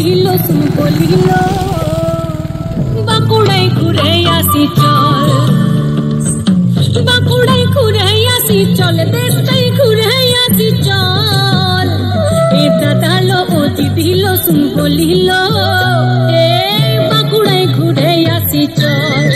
বলিলো শুন বলিলো বাঁকুড়ায় ঘুরে আসি চল, বাঁকুড়ায় ঘুরে আসি চল, দেশটাই ঘুরে আসি চল। এ দাদা লো ও দিদি লো শুন বলিলো এ বাঁকুড়ায় ঘুরে আসি চল।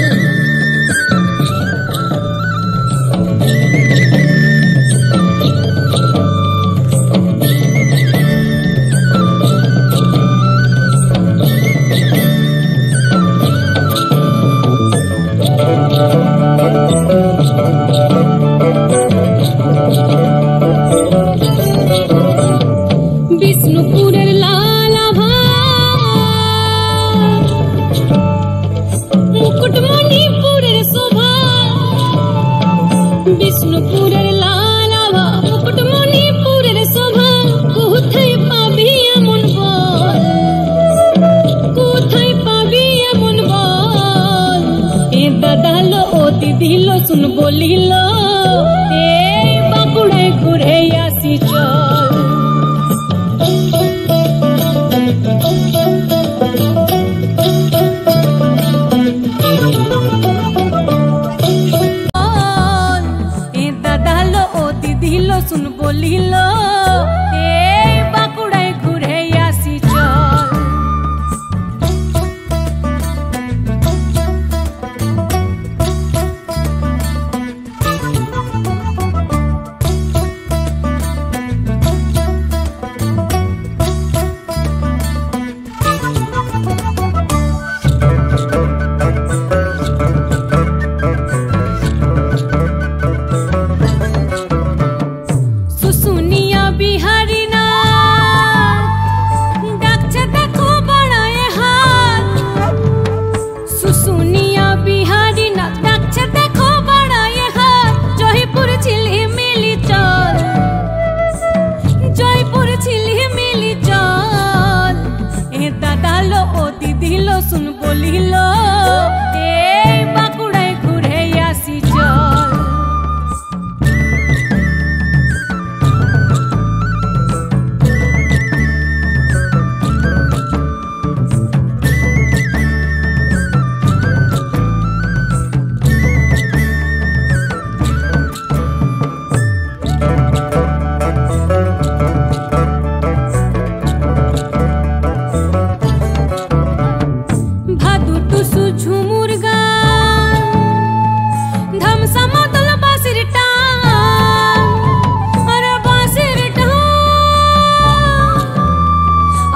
বিষ্ণুপুরের লাল আভা মুকুটমণিপুরের শোভা, বিষ্ণুপুরের লাল আভা মুকুটমণিপুরের শোভা, কোথায় পাবি এমন বল, কোথায় পাবি এমন বল। এ দাদা লো ও দিদি লো শুন বলিলো এ বাঁকুড়ায় ঘুরে আসি চল। শুন বলিলো এ বাঁকুড়ায় ঘুরে আসি চল। শুন বলিলো এ বাঁকুড়ায় ঘুরে আসি চল। ঝুমুর গান ধামসা মাদল বাঁশির টান, আর বাঁশির টান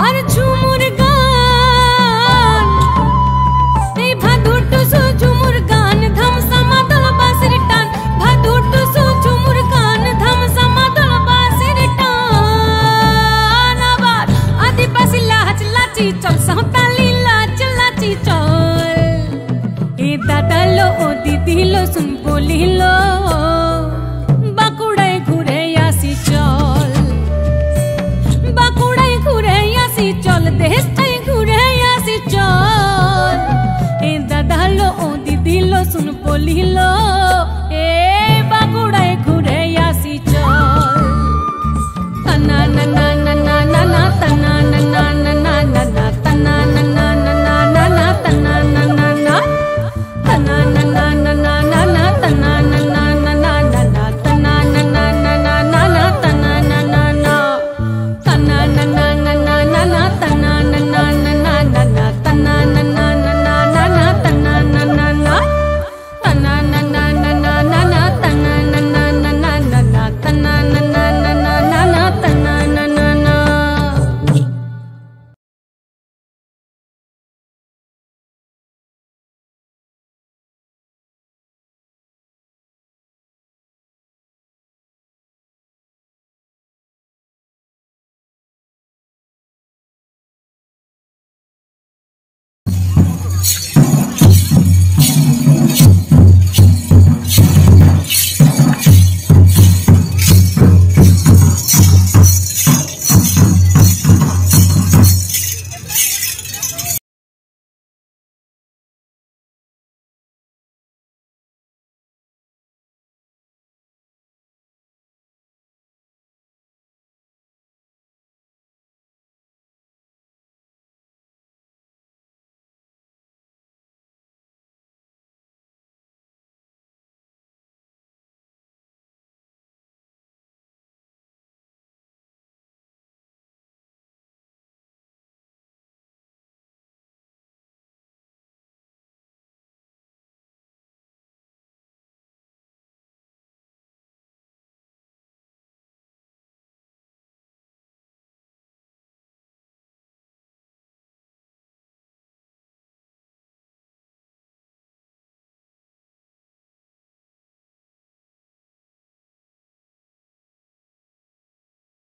আর ঝুমুর গান, এই ভাদুর টুসু ঝুমুর গান ধামসা মাদল বাঁশির টান, ভাদুর টুসু ঝুমুর গান ধামসা মাদল বাঁশির টান। আবার আদিবাসী লাচ লাচি চল, সাঁওতালি লাচ লাচি চল। দাদা লো ও দিদি লো শুন বলিলো বাঁকুড়ায় ঘুরে আসি চল, বাঁকুড়ায় ঘুরে আসি চল, দেশটাই ঘুরে আসি চল। এ দাদা লো ও দিদি লো শুন বলিলো